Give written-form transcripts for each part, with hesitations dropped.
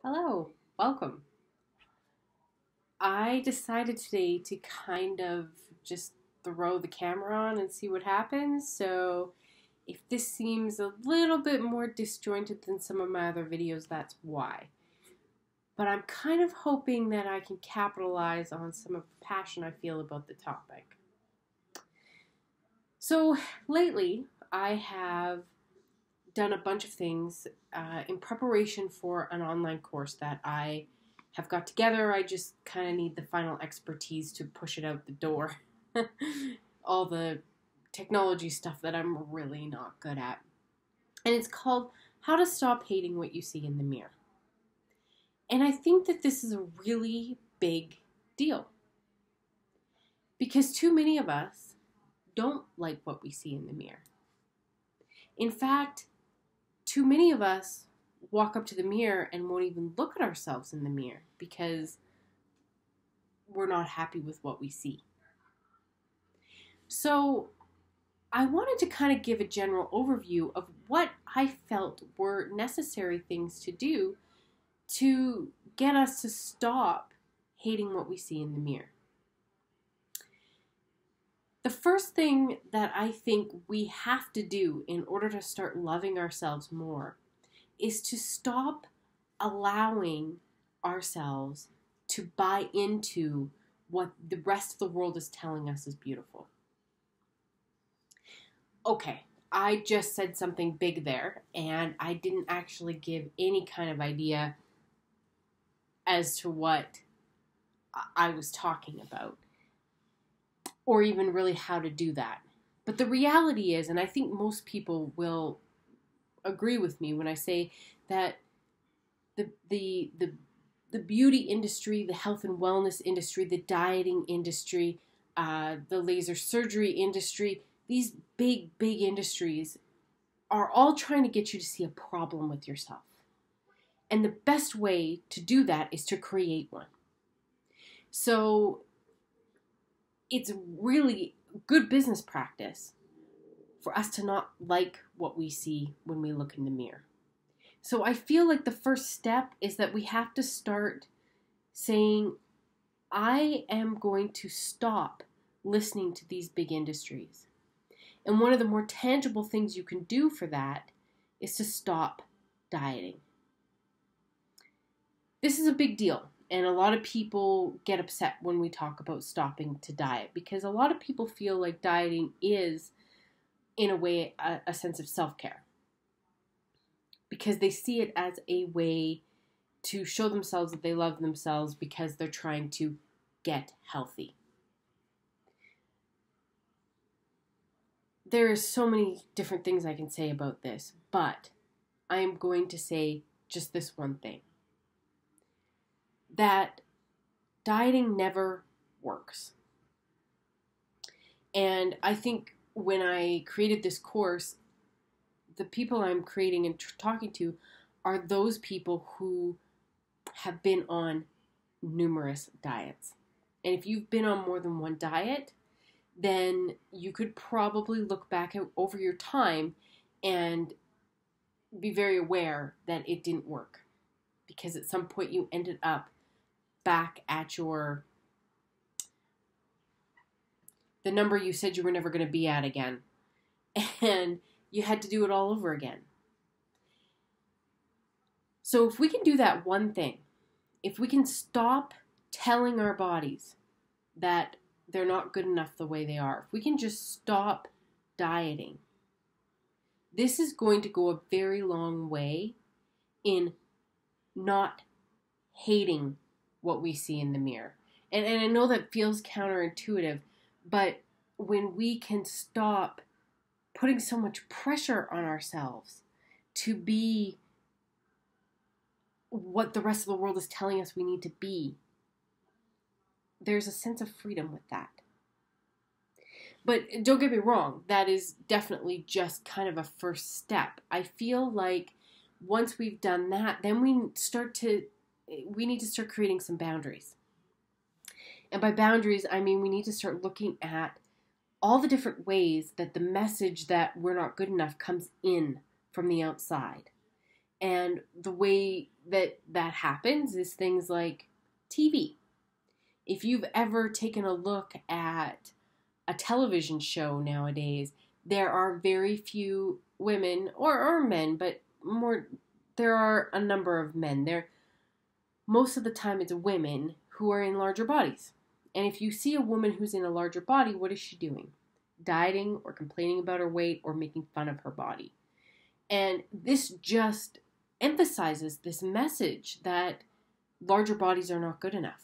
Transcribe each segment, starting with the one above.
Hello, welcome. I decided today to kind of just throw the camera on and see what happens. So if this seems a little bit more disjointed than some of my other videos, that's why. But I'm kind of hoping that I can capitalize on some of the passion I feel about the topic. So lately, I have done a bunch of things in preparation for an online course that I have got together. I just kind of need the final expertise to push it out the door. All the technology stuff that I'm really not good at. And it's called How to Stop Hating What You See in the Mirror. And I think that this is a really big deal. Because too many of us don't like what we see in the mirror. In fact, too many of us walk up to the mirror and won't even look at ourselves in the mirror because we're not happy with what we see. So I wanted to kind of give a general overview of what I felt were necessary things to do to get us to stop hating what we see in the mirror. The first thing that I think we have to do in order to start loving ourselves more is to stop allowing ourselves to buy into what the rest of the world is telling us is beautiful. Okay, I just said something big there, and I didn't actually give any kind of idea as to what I was talking about, or even really how to do that. But the reality is, and I think most people will agree with me when I say that the beauty industry, the health and wellness industry, the dieting industry, the laser surgery industry, these big industries are all trying to get you to see a problem with yourself. And the best way to do that is to create one. So it's really good business practice for us to not like what we see when we look in the mirror. So I feel like the first step is that we have to start saying, I am going to stop listening to these big industries. And one of the more tangible things you can do for that is to stop dieting. This is a big deal. And a lot of people get upset when we talk about stopping to diet because a lot of people feel like dieting is, in a way, a sense of self-care. Because they see it as a way to show themselves that they love themselves because they're trying to get healthy. There are so many different things I can say about this, but I am going to say just this one thing. That dieting never works. And I think when I created this course, the people I'm creating and talking to are those people who have been on numerous diets. And if you've been on more than one diet, then you could probably look back over your time and be very aware that it didn't work. Because at some point you ended up back at the number you said you were never going to be at again. And you had to do it all over again. So if we can do that one thing, if we can stop telling our bodies that they're not good enough the way they are, if we can just stop dieting, this is going to go a very long way in not hating what we see in the mirror. And I know that feels counterintuitive, but when we can stop putting so much pressure on ourselves to be what the rest of the world is telling us we need to be, there's a sense of freedom with that. But don't get me wrong, that is definitely just kind of a first step. I feel like once we've done that, then we need to start creating some boundaries. And by boundaries, I mean we need to start looking at all the different ways that the message that we're not good enough comes in from the outside. And the way that happens is things like TV. If you've ever taken a look at a television show nowadays, there are very few women or men, but more there are a number of men. Most of the time it's women who are in larger bodies. And if you see a woman who's in a larger body, what is she doing? Dieting or complaining about her weight or making fun of her body. And this just emphasizes this message that larger bodies are not good enough.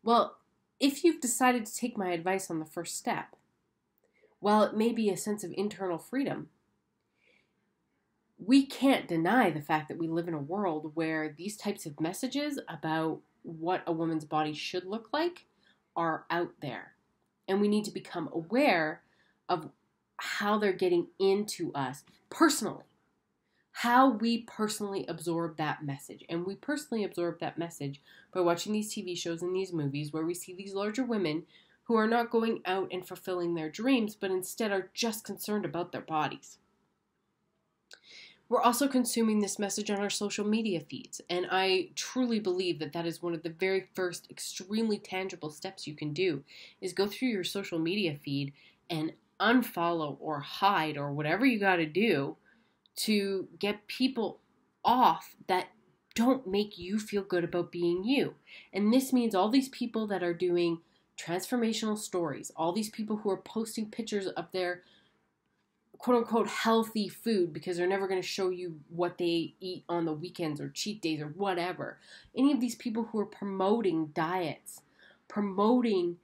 Well, if you've decided to take my advice on the first step, while it may be a sense of internal freedom, we can't deny the fact that we live in a world where these types of messages about what a woman's body should look like are out there. And we need to become aware of how they're getting into us personally, how we personally absorb that message. And we personally absorb that message by watching these TV shows and these movies where we see these larger women who are not going out and fulfilling their dreams, but instead are just concerned about their bodies. We're also consuming this message on our social media feeds, and I truly believe that that is one of the very first extremely tangible steps you can do, is go through your social media feed and unfollow or hide or whatever you got to do to get people off that don't make you feel good about being you. And this means all these people that are doing transformational stories, all these people who are posting pictures of their quote-unquote healthy food because they're never going to show you what they eat on the weekends or cheat days or whatever. Any of these people who are promoting diets, promoting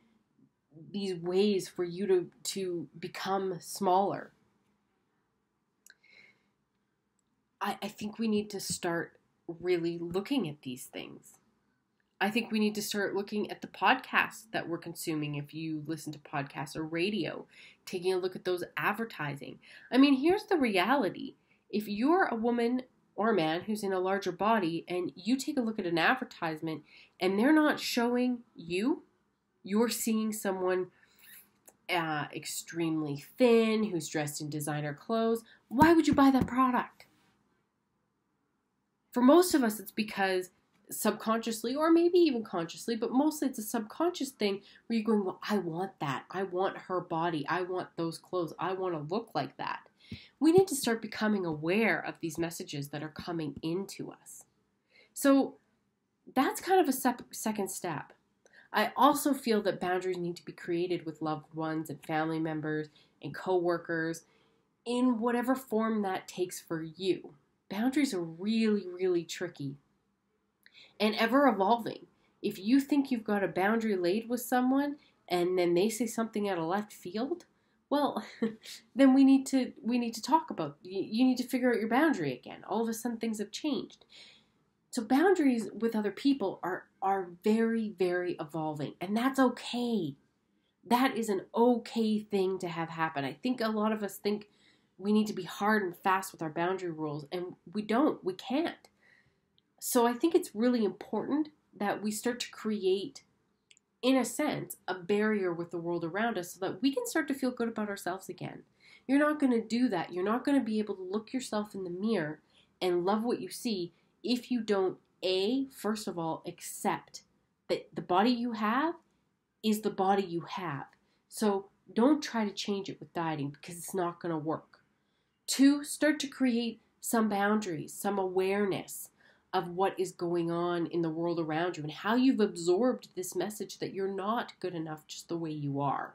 these ways for you to become smaller. I think we need to start really looking at these things. I think we need to start looking at the podcasts that we're consuming if you listen to podcasts or radio, taking a look at those advertising. I mean, here's the reality. If you're a woman or a man who's in a larger body and you take a look at an advertisement and they're not showing you, you're seeing someone extremely thin who's dressed in designer clothes, why would you buy that product? For most of us, it's because subconsciously or maybe even consciously, but mostly it's a subconscious thing where you're going, well, I want that. I want her body. I want those clothes. I want to look like that. We need to start becoming aware of these messages that are coming into us. So that's kind of a second step. I also feel that boundaries need to be created with loved ones and family members and coworkers in whatever form that takes for you. Boundaries are really, really tricky and ever evolving. If you think you've got a boundary laid with someone and then they say something out of left field, well, then we need to talk about, you need to figure out your boundary again. All of a sudden things have changed. So boundaries with other people are very, very evolving, and that's okay. That is an okay thing to have happen. I think a lot of us think we need to be hard and fast with our boundary rules, and we don't. We can't. So I think it's really important that we start to create, in a sense, a barrier with the world around us so that we can start to feel good about ourselves again. You're not going to do that. You're not going to be able to look yourself in the mirror and love what you see if you don't, first of all, accept that the body you have is the body you have. So don't try to change it with dieting because it's not going to work. 2, start to create some boundaries, some awareness of what is going on in the world around you and how you've absorbed this message that you're not good enough just the way you are.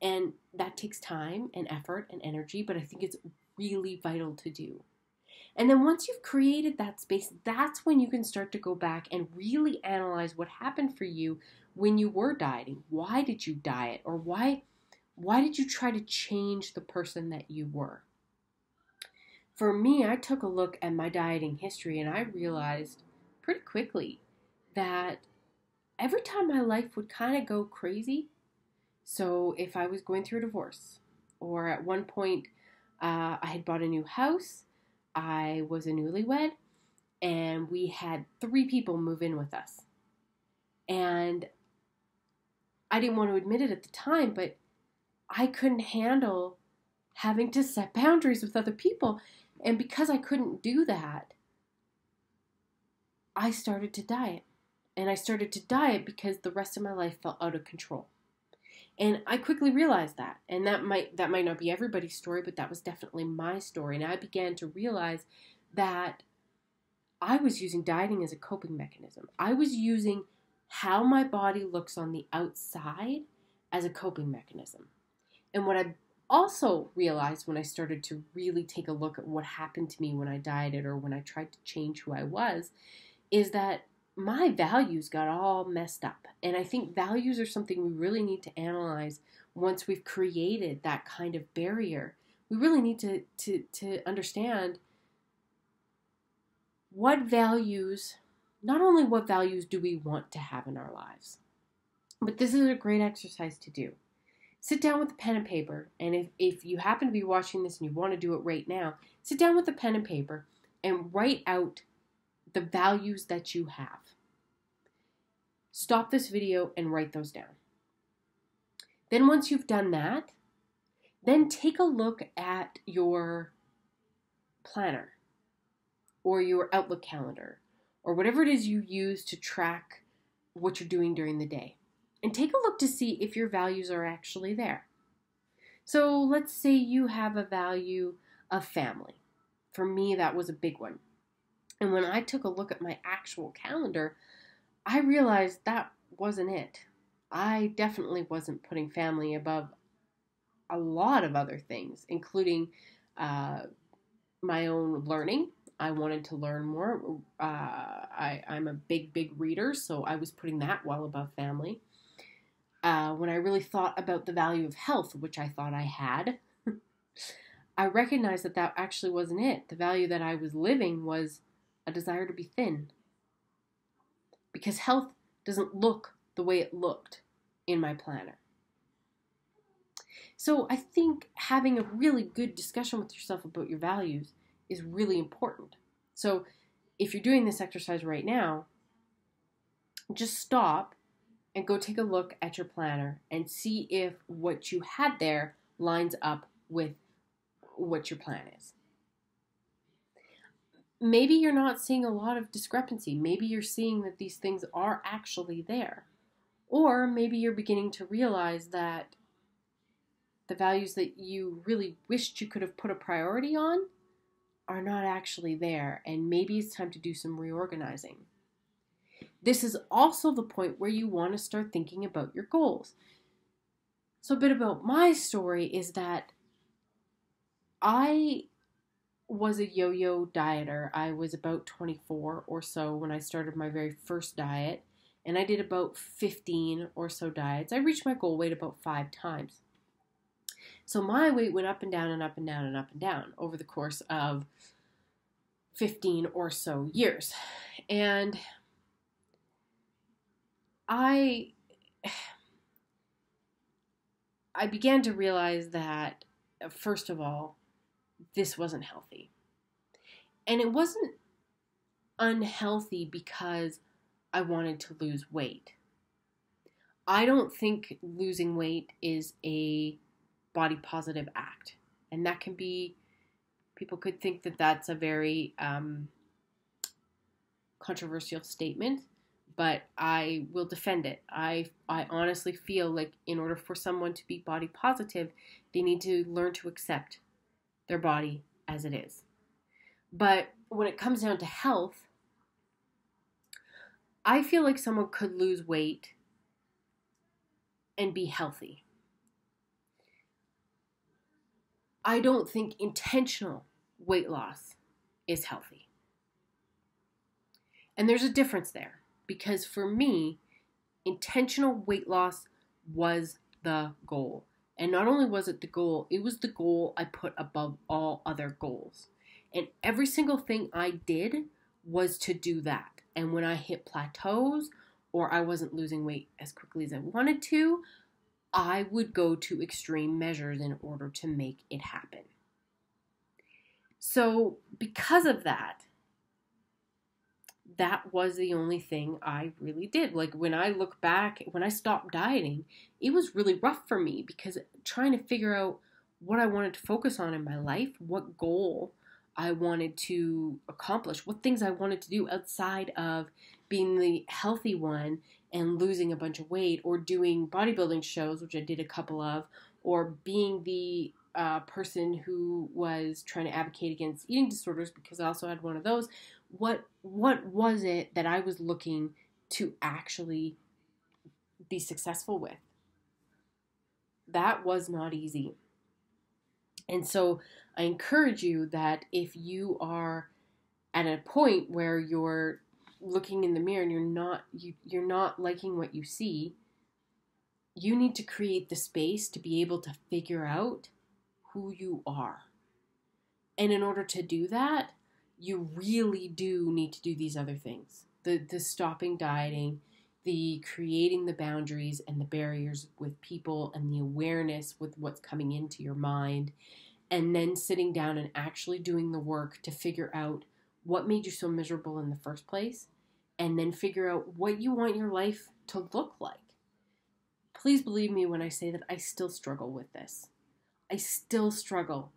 And that takes time and effort and energy, but I think it's really vital to do. And then once you've created that space, that's when you can start to go back and really analyze what happened for you when you were dieting. Why did you diet? Or why did you try to change the person that you were? For me, I took a look at my dieting history and I realized pretty quickly that every time my life would kind of go crazy, so if I was going through a divorce, or at one point I had bought a new house, I was a newlywed, and we had 3 people move in with us. And I didn't want to admit it at the time, but I couldn't handle having to set boundaries with other people. And because I couldn't do that, I started to diet. And I started to diet because the rest of my life felt out of control. And I quickly realized that. And that might not be everybody's story, but that was definitely my story. And I began to realize that I was using dieting as a coping mechanism. I was using how my body looks on the outside as a coping mechanism. And what I also realized when I started to really take a look at what happened to me when I dieted or when I tried to change who I was, is that my values got all messed up. And I think values are something we really need to analyze once we've created that kind of barrier. We really need to understand what values, not only what values do we want to have in our lives, but this is a great exercise to do. Sit down with a pen and paper, and if you happen to be watching this and you want to do it right now, sit down with a pen and paper and write out the values that you have. Stop this video and write those down. Then once you've done that, then take a look at your planner or your Outlook calendar or whatever it is you use to track what you're doing during the day. And take a look to see if your values are actually there. So let's say you have a value of family. For me, that was a big one. And when I took a look at my actual calendar, I realized that wasn't it. I definitely wasn't putting family above a lot of other things, including my own learning. I wanted to learn more. I'm a big reader, so I was putting that well above family. When I really thought about the value of health, which I thought I had, I recognized that actually wasn't it. The value that I was living was a desire to be thin. Because health doesn't look the way it looked in my planner. So I think having a really good discussion with yourself about your values is really important. So if you're doing this exercise right now, just stop and go take a look at your planner and see if what you had there lines up with what your plan is. Maybe you're not seeing a lot of discrepancy. Maybe you're seeing that these things are actually there. Or maybe you're beginning to realize that the values that you really wished you could have put a priority on are not actually there. And maybe it's time to do some reorganizing. This is also the point where you want to start thinking about your goals. So a bit about my story is that I was a yo-yo dieter. I was about 24 or so when I started my very first diet, and I did about 15 or so diets. I reached my goal weight about 5 times. So my weight went up and down and up and down and up and down over the course of 15 or so years. And I began to realize that, first of all, this wasn't healthy. And it wasn't unhealthy because I wanted to lose weight. I don't think losing weight is a body positive act. And that can be, people could think that that's a very controversial statement, but I will defend it. I honestly feel like in order for someone to be body positive, they need to learn to accept their body as it is. But when it comes down to health, I feel like someone could lose weight and be healthy. I don't think intentional weight loss is healthy. And there's a difference there, because for me, intentional weight loss was the goal. And not only was it the goal, it was the goal I put above all other goals. And every single thing I did was to do that. And when I hit plateaus or I wasn't losing weight as quickly as I wanted to, I would go to extreme measures in order to make it happen. So because of that, that was the only thing I really did. Like when I look back, when I stopped dieting, it was really rough for me because trying to figure out what I wanted to focus on in my life, what goal I wanted to accomplish, what things I wanted to do outside of being the healthy one and losing a bunch of weight, or doing bodybuilding shows, which I did a couple of, or being the person who was trying to advocate against eating disorders, because I also had one of those. What was it that I was looking to actually be successful with? That was not easy. And so I encourage you that if you are at a point where you're looking in the mirror and you're not liking what you see, you need to create the space to be able to figure out who you are. And in order to do that, you really do need to do these other things. The stopping dieting, the creating the boundaries and the barriers with people, and the awareness with what's coming into your mind, and then sitting down and actually doing the work to figure out what made you so miserable in the first place, and then figure out what you want your life to look like. Please believe me when I say that I still struggle with this. I still struggle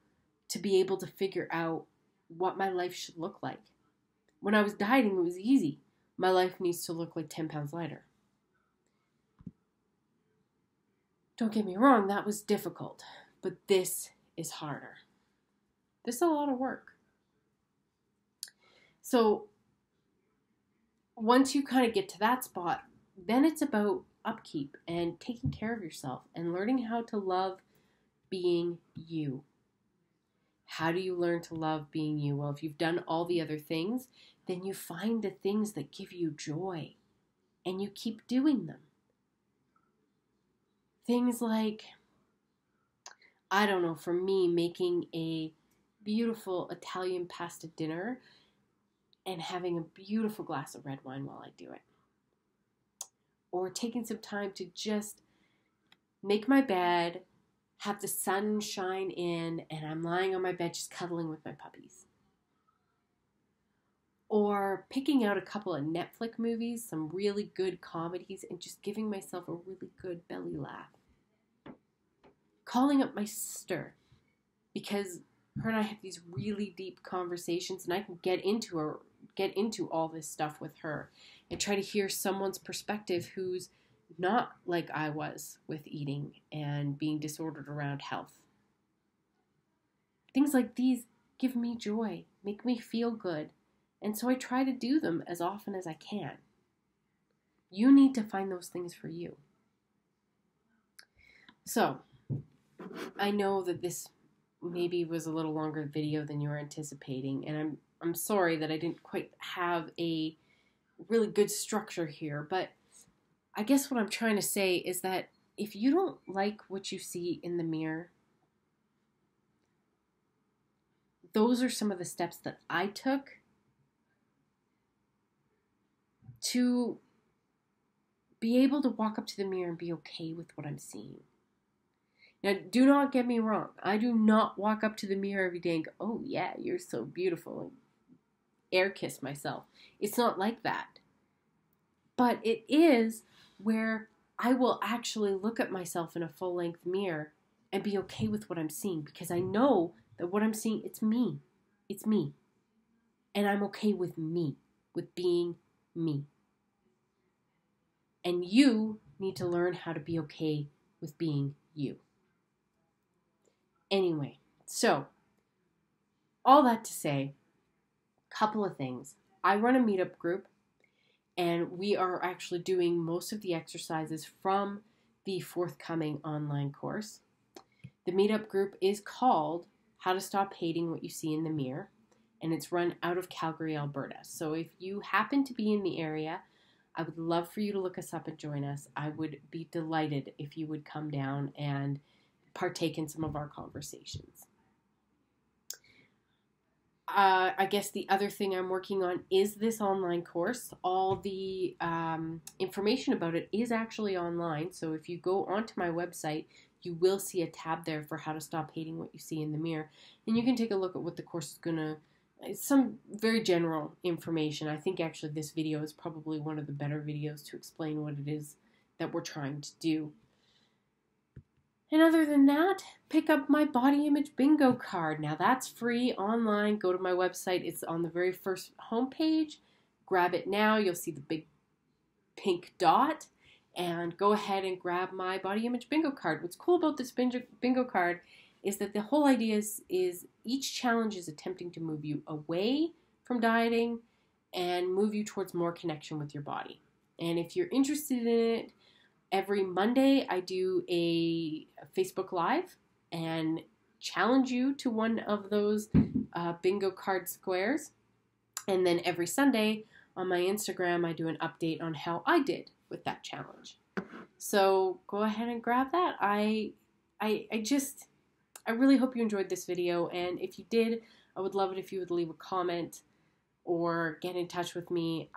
to be able to figure out what my life should look like. When I was dieting, it was easy. My life needs to look like 10 pounds lighter. Don't get me wrong, that was difficult, but this is harder. This is a lot of work. So once you kind of get to that spot, then it's about upkeep and taking care of yourself and learning how to love being you. How do you learn to love being you? Well, if you've done all the other things, then you find the things that give you joy and you keep doing them. Things like, I don't know, for me, making a beautiful Italian pasta dinner and having a beautiful glass of red wine while I do it. Or taking some time to just make my bed, have the sun shine in, and I'm lying on my bed just cuddling with my puppies. Or picking out a couple of Netflix movies, some really good comedies, and just giving myself a really good belly laugh. Calling up my sister, because her and I have these really deep conversations, and I can get into all this stuff with her and try to hear someone's perspective who's not like I was with eating and being disordered around health. Things like these give me joy, make me feel good, and so I try to do them as often as I can. You need to find those things for you. So, I know that this maybe was a little longer video than you were anticipating, and I'm sorry that I didn't quite have a really good structure here, but I guess what I'm trying to say is that if you don't like what you see in the mirror, those are some of the steps that I took to be able to walk up to the mirror and be okay with what I'm seeing. Now, do not get me wrong. I do not walk up to the mirror every day and go, oh yeah, you're so beautiful, and air kiss myself. It's not like that. But it is where I will actually look at myself in a full-length mirror and be okay with what I'm seeing, because I know that what I'm seeing, it's me. It's me. And I'm okay with me, with being me. And you need to learn how to be okay with being you. Anyway, so all that to say, a couple of things. I run a meetup group, and we are actually doing most of the exercises from the forthcoming online course. The meetup group is called How to Stop Hating What You See in the Mirror, and it's run out of Calgary, Alberta. So if you happen to be in the area, I would love for you to look us up and join us. I would be delighted if you would come down and partake in some of our conversations. I guess the other thing I'm working on is this online course. All the information about it is actually online. So if you go onto my website, you will see a tab there for how to stop hating what you see in the mirror. And you can take a look at what the course is going to, it's some very general information. I think actually this video is probably one of the better videos to explain what it is that we're trying to do. And other than that, pick up my body image bingo card. Now that's free online. Go to my website. It's on the very first homepage. Grab it now. You'll see the big pink dot. And go ahead and grab my body image bingo card. What's cool about this bingo card is that the whole idea is each challenge is attempting to move you away from dieting and move you towards more connection with your body. And if you're interested in it, every Monday I do a Facebook Live and challenge you to one of those bingo card squares. And then every Sunday on my Instagram, I do an update on how I did with that challenge. So go ahead and grab that. I really hope you enjoyed this video, and if you did, I would love it if you would leave a comment or get in touch with me.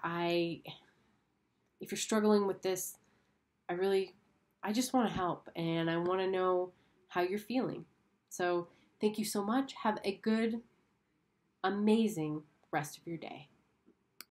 If you're struggling with this, I just want to help, and I want to know how you're feeling. So thank you so much. Have a good, amazing rest of your day.